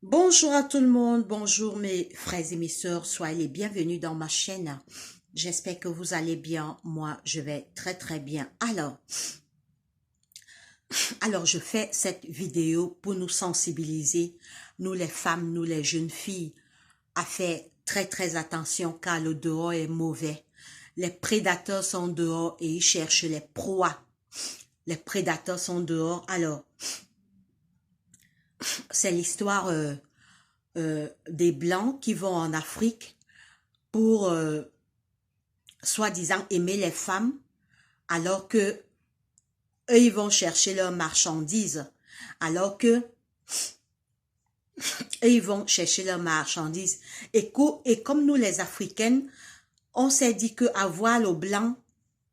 Bonjour à tout le monde, bonjour mes frères et mes sœurs, soyez les bienvenus dans ma chaîne. J'espère que vous allez bien, moi je vais très très bien. Alors je fais cette vidéo pour nous sensibiliser, nous les femmes, nous les jeunes filles, à faire très très attention car le dehors est mauvais. Les prédateurs sont dehors et ils cherchent les proies. Les prédateurs sont dehors, alors c'est l'histoire des Blancs qui vont en Afrique pour soi-disant aimer les femmes, alors que eux, ils vont chercher leurs marchandises, alors que eux, ils vont chercher leurs marchandises. Et comme nous, les Africaines, on s'est dit que avoir le blanc,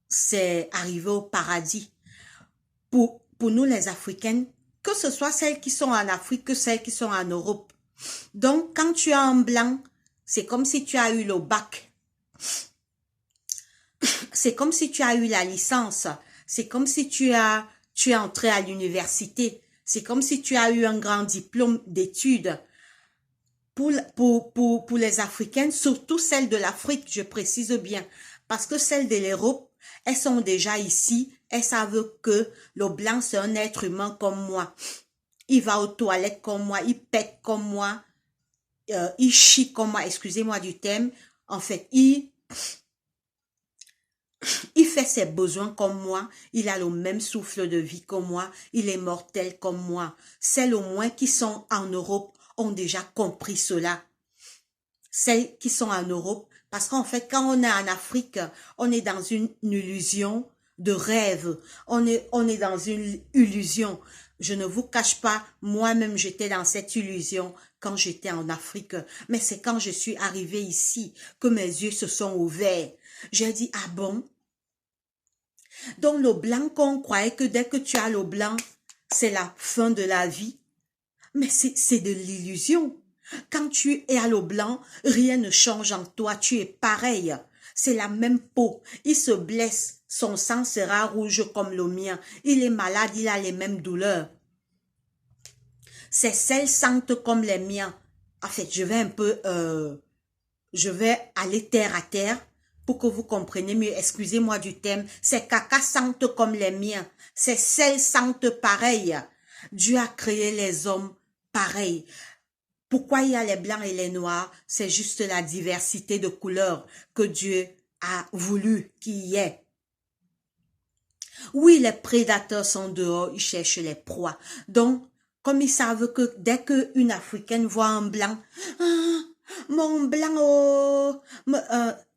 c'est arriver au paradis. Pour nous, les Africaines, que ce soit celles qui sont en Afrique, que celles qui sont en Europe. Donc, quand tu as un blanc, c'est comme si tu as eu le bac. C'est comme si tu as eu la licence. C'est comme si tu es entré à l'université. C'est comme si tu as eu un grand diplôme d'études. Pour les Africaines, surtout celles de l'Afrique, je précise bien, parce que celles de l'Europe, elles sont déjà ici, elles savent que le blanc, c'est un être humain comme moi. Il va aux toilettes comme moi, il pète comme moi, il chie comme moi, excusez-moi du terme. En fait, il fait ses besoins comme moi, il a le même souffle de vie que moi, il est mortel comme moi. Celles au moins qui sont en Europe ont déjà compris cela. Celles qui sont en Europe, parce qu'en fait, quand on est en Afrique, on est dans une illusion de rêve. On est dans une illusion. Je ne vous cache pas, moi-même, j'étais dans cette illusion quand j'étais en Afrique. Mais c'est quand je suis arrivée ici que mes yeux se sont ouverts. J'ai dit, ah bon? Donc le blanc qu'on croyait que dès que tu as le blanc, c'est la fin de la vie. Mais c'est de l'illusion. Quand tu es à l'eau blanc, rien ne change en toi, tu es pareil. C'est la même peau. Il se blesse, son sang sera rouge comme le mien. Il est malade, il a les mêmes douleurs. Ses selles sentent comme les miens. En fait, je vais aller terre à terre pour que vous compreniez mieux. Excusez-moi du thème. Ces caca sentent comme les miens. Ces selles sentent pareil. Dieu a créé les hommes pareils. Pourquoi il y a les blancs et les noirs? C'est juste la diversité de couleurs que Dieu a voulu qu'il y ait. Oui, les prédateurs sont dehors, ils cherchent les proies. Donc, comme ils savent que dès qu'une Africaine voit un blanc, ah, mon blanc, oh,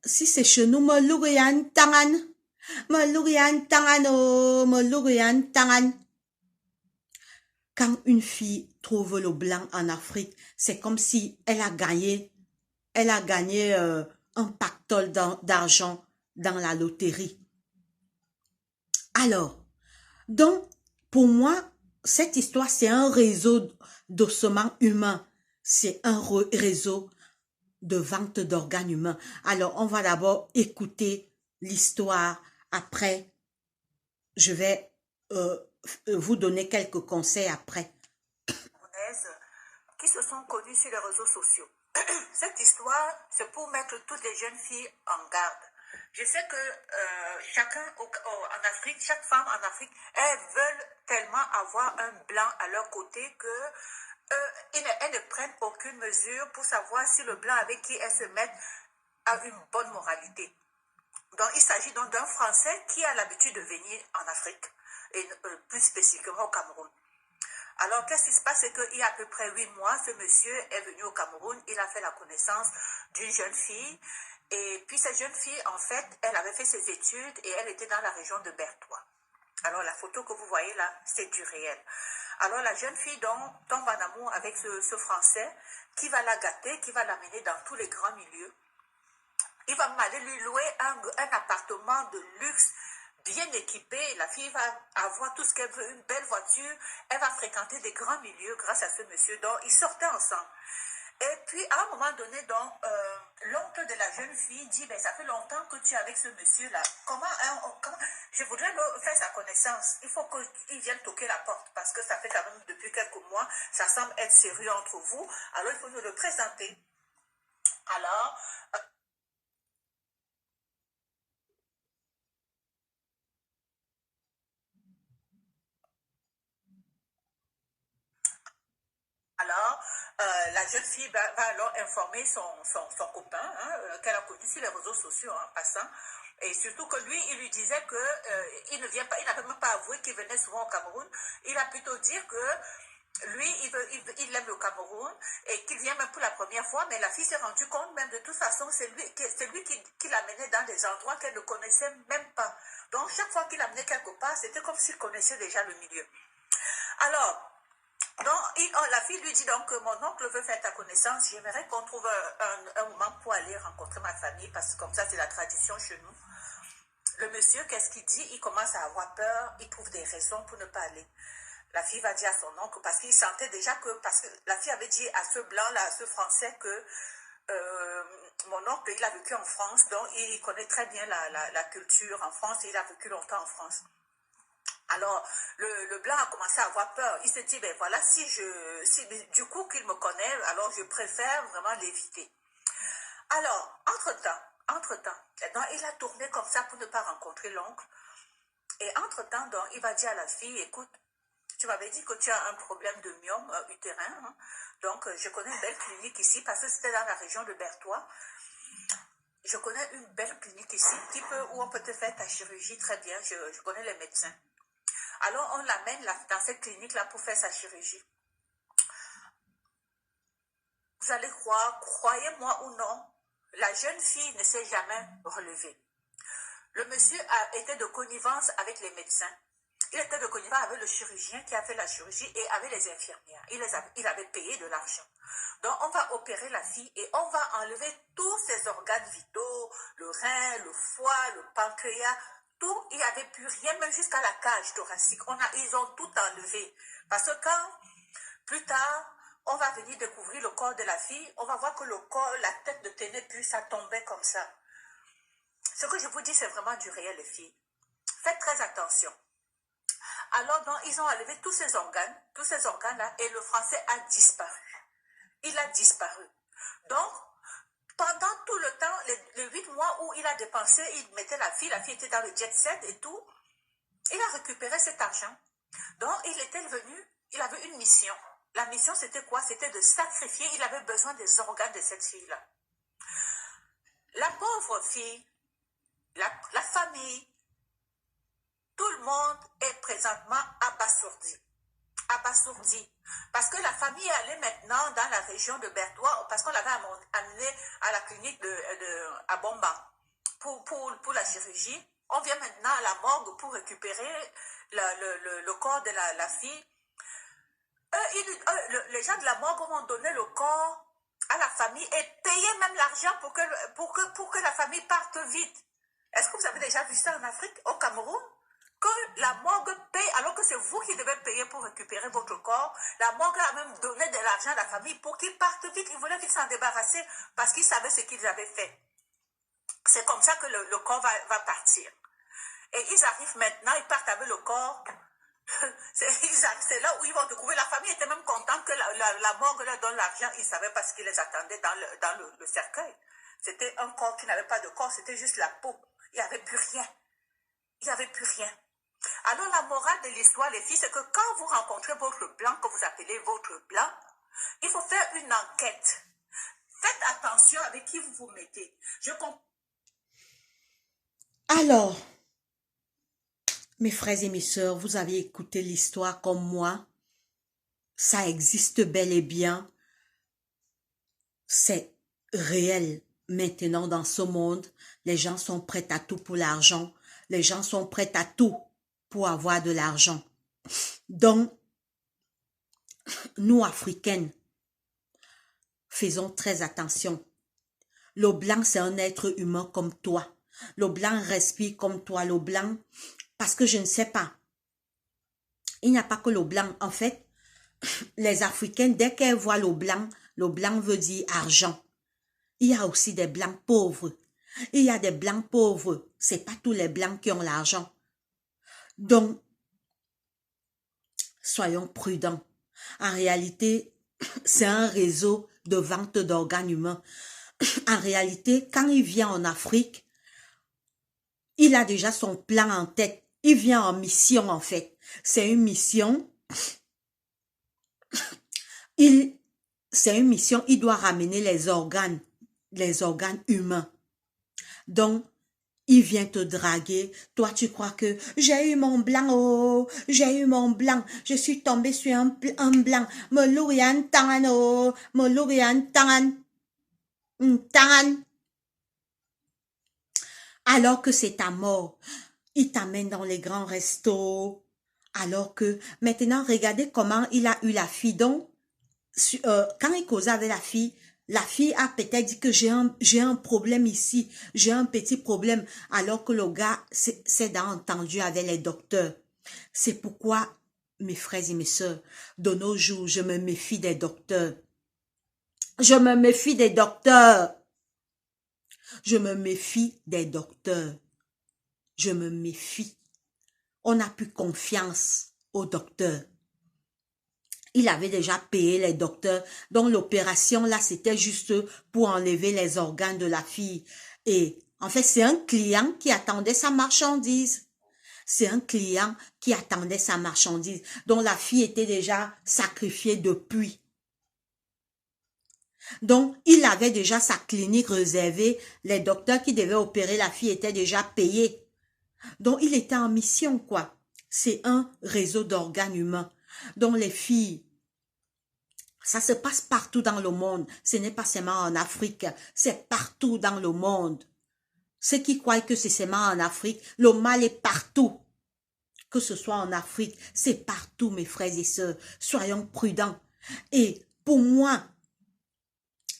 si c'est chez nous, me lourian tangan, me lourian tangan, oh, me lourian tangan. Quand une fille trouve le blanc en Afrique, c'est comme si elle a gagné un pactole d'argent dans la loterie. Alors, donc, pour moi, cette histoire, c'est un réseau d'ossements humains. C'est un réseau de vente d'organes humains. Alors, on va d'abord écouter l'histoire. Après, je vais vous donner quelques conseils après. Qui se sont connus sur les réseaux sociaux. Cette histoire, c'est pour mettre toutes les jeunes filles en garde. Je sais que chacun en Afrique, chaque femme en Afrique, elles veulent tellement avoir un blanc à leur côté que elles ne prennent aucune mesure pour savoir si le blanc avec qui elles se mettent a une bonne moralité. Donc, il s'agit donc d'un Français qui a l'habitude de venir en Afrique, et plus spécifiquement au Cameroun. Alors, qu'est-ce qui se passe? C'est qu'il y a à peu près 8 mois, ce monsieur est venu au Cameroun. Il a fait la connaissance d'une jeune fille. Et puis, cette jeune fille, en fait, elle avait fait ses études et elle était dans la région de Bertois. Alors, la photo que vous voyez là, c'est du réel. Alors, la jeune fille donc, tombe en amour avec ce Français qui va la gâter, qui va l'amener dans tous les grands milieux. Il va aller lui louer un appartement de luxe bien équipée, la fille va avoir tout ce qu'elle veut, une belle voiture, elle va fréquenter des grands milieux grâce à ce monsieur. Donc, ils sortaient ensemble. Et puis, à un moment donné, donc, l'oncle de la jeune fille dit, ben, ça fait longtemps que tu es avec ce monsieur-là. Comment, je voudrais faire sa connaissance. Il faut qu'il vienne toquer la porte parce que ça fait quand même depuis quelques mois, ça semble être sérieux entre vous. Alors, il faut nous le présenter. Alors, Alors, la jeune fille va alors informer son copain, hein, qu'elle a connu sur les réseaux sociaux en passant. Et surtout que lui, il lui disait que il ne vient pas, il n'avait même pas avoué qu'il venait souvent au Cameroun. Il a plutôt dit que lui, il aime le Cameroun et qu'il vient même pour la première fois. Mais la fille s'est rendue compte même de toute façon, c'est lui qui l'amenait dans des endroits qu'elle ne connaissait même pas. Donc, chaque fois qu'il l'amenait quelque part, c'était comme s'il connaissait déjà le milieu. Alors, donc, la fille lui dit donc que mon oncle veut faire ta connaissance. J'aimerais qu'on trouve un moment pour aller rencontrer ma famille parce que comme ça, c'est la tradition chez nous. Le monsieur, qu'est-ce qu'il dit? Il commence à avoir peur. Il trouve des raisons pour ne pas aller. La fille va dire à son oncle parce qu'il sentait déjà que... Parce que la fille avait dit à ce blanc-là, à ce français que mon oncle, il a vécu en France. Donc, il connaît très bien la culture en France et il a vécu longtemps en France. Alors, le blanc a commencé à avoir peur. Il s'est dit, ben voilà, du coup qu'il me connaît, alors je préfère vraiment l'éviter. Alors, entre-temps, donc, il a tourné comme ça pour ne pas rencontrer l'oncle. Et entre-temps, donc, il va dire à la fille, écoute, tu m'avais dit que tu as un problème de myome utérin. Hein? Donc, je connais une belle clinique ici, parce que c'était dans la région de Berthois. Je connais une belle clinique ici où on peut te faire ta chirurgie très bien. Je connais les médecins. Alors, on l'amène dans cette clinique-là pour faire sa chirurgie. Vous allez croire, croyez-moi ou non, la jeune fille ne s'est jamais relevée. Le monsieur a été de connivence avec les médecins. Il était de connivence avec le chirurgien qui a fait la chirurgie et avec les infirmières. Il avait payé de l'argent. Donc, on va opérer la fille et on va enlever tous ses organes vitaux, le rein, le foie, le pancréas, tout. Il n'y avait plus rien, même jusqu'à la cage thoracique. Ils ont tout enlevé. Parce que quand, plus tard, on va venir découvrir le corps de la fille, on va voir que le corps, la tête ne tenait plus, ça tombait comme ça. Ce que je vous dis, c'est vraiment du réel, les filles. Faites très attention. Alors, donc, ils ont enlevé tous ces organes-là, et le français a disparu. Il a disparu. Donc, pendant tout le temps, les 8 mois où il a dépensé, il mettait la fille était dans le jet set et tout, il a récupéré cet argent. Donc, il était venu, il avait une mission. La mission, c'était quoi? C'était de sacrifier, il avait besoin des organes de cette fille-là. La pauvre fille, la famille, tout le monde est présentement abasourdi. Abasourdi. Parce que la famille est allée maintenant dans la région de Berthois, parce qu'on l'avait amené à la clinique à Bomba pour la chirurgie. On vient maintenant à la morgue pour récupérer le corps de la fille. Les gens de la morgue ont donné le corps à la famille et payé même l'argent pour que la famille parte vite. Est-ce que vous avez déjà vu ça en Afrique, au Cameroun? Que la morgue paye, alors que c'est vous qui devez payer pour récupérer votre corps. La morgue a même donné de l'argent à la famille pour qu'ils partent vite. Ils voulaient vite s'en débarrasser parce qu'ils savaient ce qu'ils avaient fait. C'est comme ça que le corps va partir. Et ils arrivent maintenant, ils partent avec le corps. C'est là où ils vont découvrir. La famille était même contente que la morgue leur donne l'argent. Ils savaient pas ce qui les attendait dans le cercueil. C'était un corps qui n'avait pas de corps, c'était juste la peau. Il n'y avait plus rien. Il n'y avait plus rien. Alors la morale de l'histoire, les filles, c'est que quand vous rencontrez votre blanc, que vous appelez votre blanc, il faut faire une enquête. Faites attention avec qui vous vous mettez. Alors, mes frères et mes sœurs, vous avez écouté l'histoire comme moi. Ça existe bel et bien. C'est réel maintenant dans ce monde. Les gens sont prêts à tout pour l'argent. Les gens sont prêts à tout pour avoir de l'argent. Donc, nous, Africaines, faisons très attention. Le blanc, c'est un être humain comme toi. Le blanc respire comme toi. Le blanc, parce que je ne sais pas. Il n'y a pas que le blanc. En fait, les Africaines, dès qu'elles voient le blanc, Le blanc veut dire argent. Il y a aussi des blancs pauvres. Il y a des blancs pauvres. C'est pas tous les blancs qui ont l'argent. Donc, soyons prudents. En réalité, c'est un réseau de vente d'organes humains. En réalité, quand il vient en Afrique, il a déjà son plan en tête. Il vient en mission, en fait. C'est une mission. C'est une mission. Il doit ramener les organes humains. Donc, il vient te draguer. Toi, tu crois que j'ai eu mon blanc, oh, j'ai eu mon blanc. Je suis tombée sur un blanc. Molourian tangan, oh, Molourian tangan. Tangan. Alors que c'est ta mort. Il t'amène dans les grands restos. Alors que, maintenant, regardez comment il a eu la fille. Donc, quand il causait avec la fille a peut-être dit que j'ai un problème ici, j'ai un petit problème, alors que le gars s'est entendu avec les docteurs. C'est pourquoi, mes frères et mes sœurs, de nos jours, je me méfie des docteurs. Je me méfie des docteurs. Je me méfie des docteurs. Je me méfie. On n'a plus confiance aux docteurs. Il avait déjà payé les docteurs. Donc l'opération là, c'était juste pour enlever les organes de la fille. Et en fait, c'est un client qui attendait sa marchandise. C'est un client qui attendait sa marchandise. Donc la fille était déjà sacrifiée depuis. Donc, il avait déjà sa clinique réservée. Les docteurs qui devaient opérer la fille étaient déjà payés. Donc, il était en mission, quoi. C'est un réseau d'organes humains. Donc, les filles, ça se passe partout dans le monde. Ce n'est pas seulement en Afrique. C'est partout dans le monde. Ceux qui croient que c'est seulement en Afrique, le mal est partout. Que ce soit en Afrique, c'est partout, mes frères et sœurs. Soyons prudents. Et pour moi,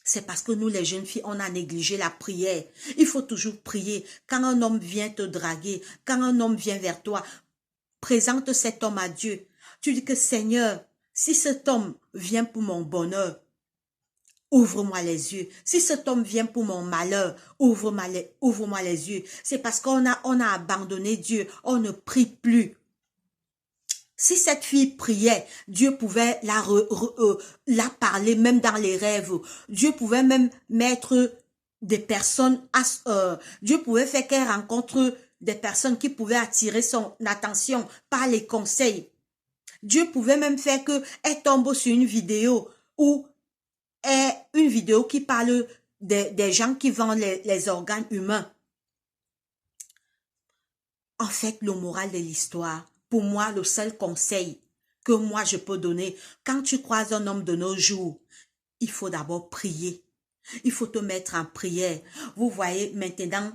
c'est parce que nous, les jeunes filles, on a négligé la prière. Il faut toujours prier. Quand un homme vient te draguer, quand un homme vient vers toi, présente cet homme à Dieu. Tu dis que Seigneur, si cet homme vient pour mon bonheur, ouvre-moi les yeux. Si cet homme vient pour mon malheur, ouvre-moi les yeux. C'est parce qu'on a abandonné Dieu. On ne prie plus. Si cette fille priait, Dieu pouvait la parler même dans les rêves. Dieu pouvait même mettre des personnes, Dieu pouvait faire qu'elle rencontre des personnes qui pouvaient attirer son attention par les conseils. Dieu pouvait même faire qu'elle tombe sur une vidéo une vidéo qui parle des gens qui vendent les organes humains. En fait, le moral de l'histoire, pour moi, le seul conseil que moi je peux donner, quand tu croises un homme de nos jours, il faut d'abord prier. Il faut te mettre en prière. Vous voyez, maintenant,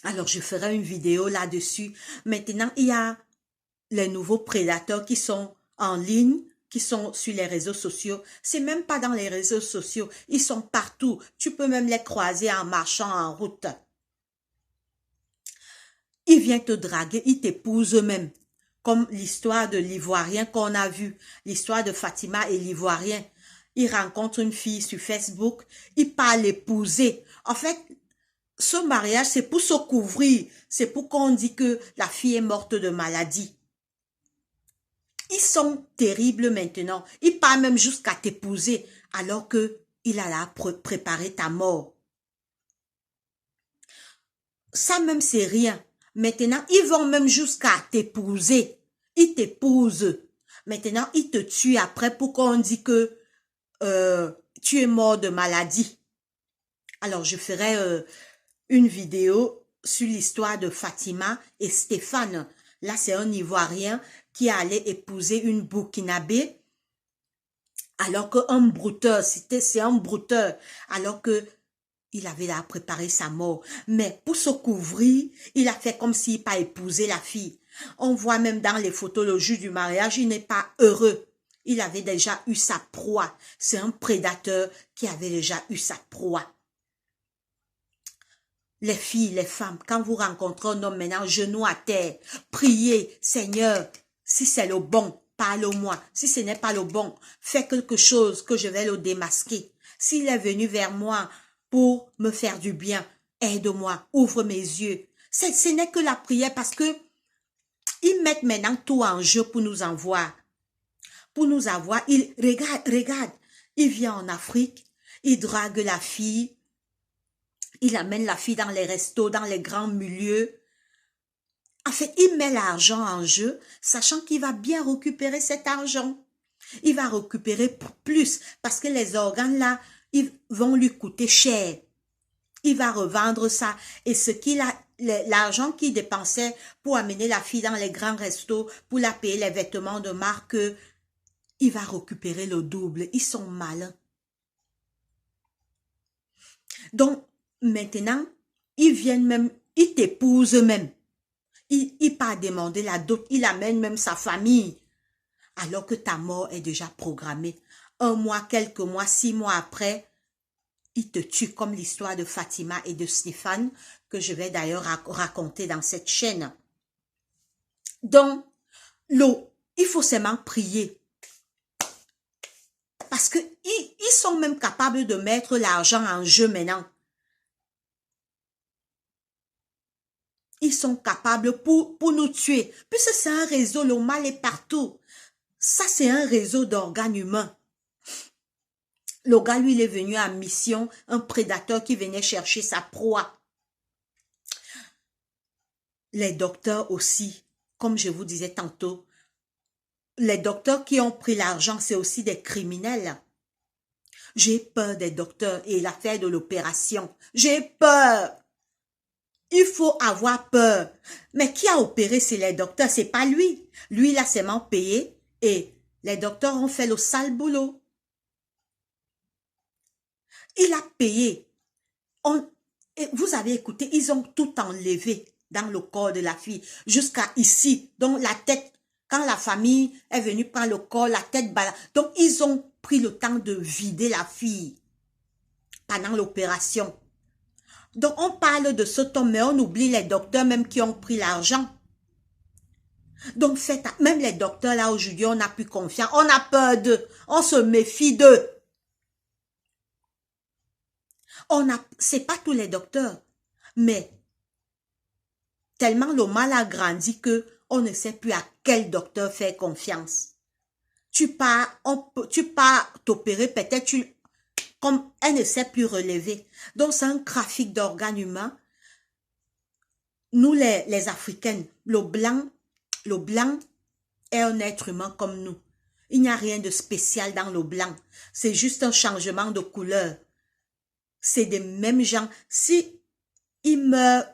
alors je ferai une vidéo là-dessus. Maintenant, il y a les nouveaux prédateurs qui sont en ligne, qui sont sur les réseaux sociaux. C'est même pas dans les réseaux sociaux. Ils sont partout. Tu peux même les croiser en marchant en route. Il vient te draguer, il t'épouse même. Comme l'histoire de l'Ivoirien qu'on a vu. L'histoire de Fatima et l'Ivoirien. Il rencontre une fille sur Facebook. Il part l'épouser. En fait, ce mariage, c'est pour se couvrir. C'est pour qu'on dit que la fille est morte de maladie. Ils sont terribles maintenant. Ils partent même jusqu'à t'épouser alors que il a préparé ta mort. Ça même, c'est rien. Maintenant, ils vont même jusqu'à t'épouser. Ils t'épousent. Maintenant, ils te tuent après pour qu'on dise que tu es mort de maladie. Alors, je ferai une vidéo sur l'histoire de Fatima et Stéphane. Là, c'est un Ivoirien qui allait épouser une Burkinabé. Alors qu'un brouteur, c'est un brouteur. Alors que il avait là préparé sa mort. Mais pour se couvrir, il a fait comme s'il n'a pas épousé la fille. On voit même dans les photos le jour du mariage, il n'est pas heureux. Il avait déjà eu sa proie. C'est un prédateur qui avait déjà eu sa proie. Les filles, les femmes, quand vous rencontrez un homme maintenant, genoux à terre, priez, Seigneur, si c'est le bon, parle-moi. Si ce n'est pas le bon, fais quelque chose que je vais le démasquer. S'il est venu vers moi pour me faire du bien, aide-moi, ouvre mes yeux. Ce n'est que la prière parce que ils mettent maintenant tout en jeu pour nous envoyer. Pour nous avoir, regarde, il vient en Afrique, il drague la fille, il amène la fille dans les restos, dans les grands milieux. En fait, il met l'argent en jeu, sachant qu'il va bien récupérer cet argent. Il va récupérer plus, parce que les organes là, ils vont lui coûter cher. Il va revendre ça, et ce qu'il a, l'argent qu'il dépensait pour amener la fille dans les grands restos, pour la payer les vêtements de marque, il va récupérer le double. Ils sont malins. Donc, maintenant, ils viennent même, ils t'épousent même. Il part demander la dot, il amène même sa famille. Alors que ta mort est déjà programmée. 1 mois, quelques mois, 6 mois après, il te tue comme l'histoire de Fatima et de Stéphane, que je vais d'ailleurs raconter dans cette chaîne. Donc, il faut seulement prier. Parce que ils sont même capables de mettre l'argent en jeu maintenant. Ils sont capables pour nous tuer. Puisque c'est un réseau, le mal est partout. Ça, c'est un réseau d'organes humains. Le gars, lui, il est venu en mission, un prédateur qui venait chercher sa proie. Les docteurs aussi, comme je vous disais tantôt, les docteurs qui ont pris l'argent, c'est aussi des criminels. J'ai peur des docteurs et l'affaire de l'opération. J'ai peur. Il faut avoir peur. Mais qui a opéré, c'est les docteurs, c'est pas lui. Lui, il a seulement payé et les docteurs ont fait le sale boulot. Il a payé. Vous avez écouté, ils ont tout enlevé dans le corps de la fille, jusqu'à ici. Donc la tête, quand la famille est venue prendre le corps, la tête balade. Donc ils ont pris le temps de vider la fille pendant l'opération. Donc on parle de ce temps, mais on oublie les docteurs même qui ont pris l'argent. Donc même les docteurs là aujourd'hui, on n'a plus confiance, on a peur d'eux, on se méfie d'eux. C'est pas tous les docteurs, mais tellement le mal a grandi que on ne sait plus à quel docteur faire confiance. Tu pars t'opérer, peut-être comme elle ne sait plus relever. Donc c'est un trafic d'organes humains. Nous les Africaines, le blanc est un être humain comme nous. Il n'y a rien de spécial dans le blanc. C'est juste un changement de couleur. C'est des mêmes gens. Si il meurt,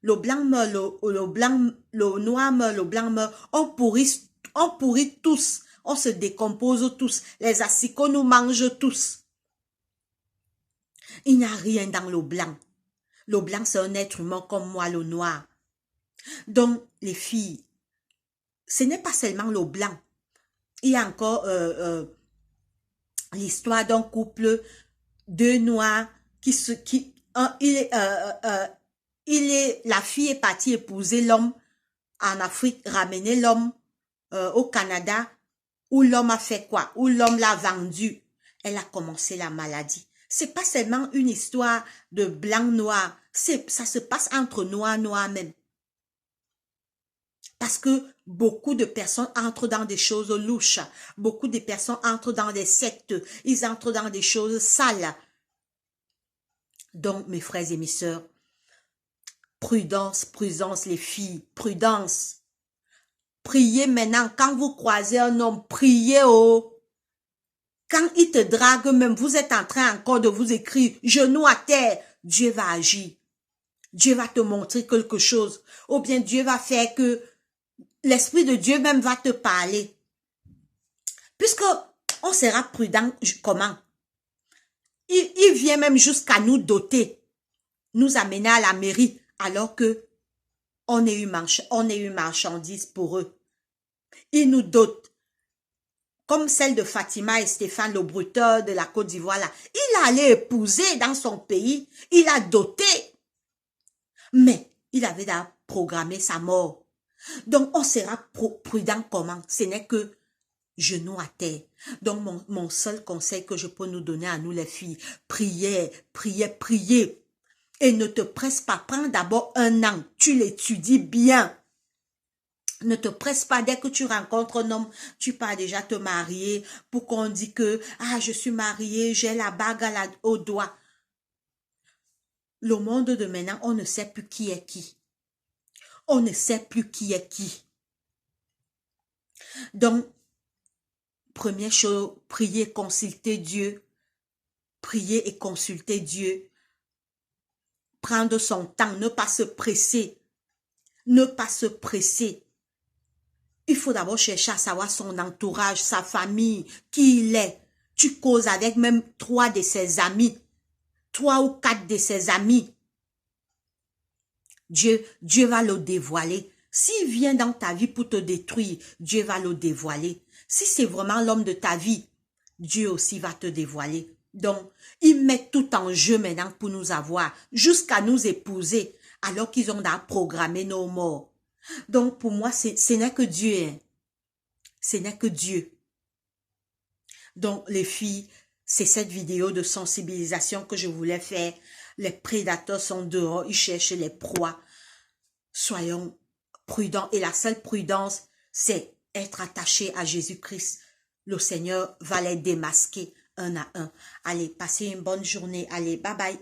le blanc meurt, le noir meurt, le blanc meurt, on pourrit tous, on se décompose tous, les asticots nous mangent tous. Il n'y a rien dans le blanc. Le blanc, c'est un être humain comme moi, le noir. Donc, les filles, ce n'est pas seulement le blanc. Il y a encore l'histoire d'un couple, 2 noirs, la fille est partie épouser l'homme en Afrique, ramener l'homme au Canada, où l'homme a fait quoi? Où l'homme l'a vendu. Elle a commencé la maladie. C'est pas seulement une histoire de blanc-noir, ça se passe entre noirs même. Parce que beaucoup de personnes entrent dans des choses louches, beaucoup de personnes entrent dans des sectes, ils entrent dans des choses sales. Donc, mes frères et mes sœurs, prudence, prudence les filles, prudence. Priez maintenant, quand vous croisez un homme, priez oh. Quand il te drague même, vous êtes en train encore de vous écrire, genoux à terre, Dieu va agir. Dieu va te montrer quelque chose. Ou bien Dieu va faire que l'Esprit de Dieu même va te parler. Puisque on sera prudent, comment? Il vient même jusqu'à nous doter, nous amener à la mairie, alors que on est une marchandise pour eux. Il nous dote. Comme celle de Fatima et Stéphane, le bruteur de la Côte d'Ivoire là. Il allait épouser dans son pays. Il a doté. Mais il avait déjà programmé sa mort. Donc, on sera prudent comment? Ce n'est que Genou à terre. Donc, mon seul conseil que je peux nous donner à nous les filles, priez, priez, priez. Et ne te presse pas, prends d'abord un an, tu l'étudies bien. Ne te presse pas, dès que tu rencontres un homme, tu pars déjà te marier pour qu'on dise que, ah, je suis mariée, j'ai la bague au doigt. Le monde de maintenant, on ne sait plus qui est qui. On ne sait plus qui est qui. Donc, première chose, prier, consulter Dieu. Prier et consulter Dieu. Prendre son temps, ne pas se presser. Ne pas se presser. Il faut d'abord chercher à savoir son entourage, sa famille, qui il est. Tu causes avec même 3 de ses amis. 3 ou 4 de ses amis. Dieu va le dévoiler. S'il vient dans ta vie pour te détruire, Dieu va le dévoiler. Si c'est vraiment l'homme de ta vie, Dieu aussi va te dévoiler. Donc, ils mettent tout en jeu maintenant pour nous avoir, jusqu'à nous épouser, alors qu'ils ont déjà programmé nos morts. Donc, pour moi, ce n'est que Dieu. Hein. Ce n'est que Dieu. Donc, les filles, c'est cette vidéo de sensibilisation que je voulais faire. Les prédateurs sont dehors, ils cherchent les proies. Soyons prudents. Et la seule prudence, c'est être attaché à Jésus-Christ. Le Seigneur va les démasquer un à un. Allez, passez une bonne journée. Allez, bye bye.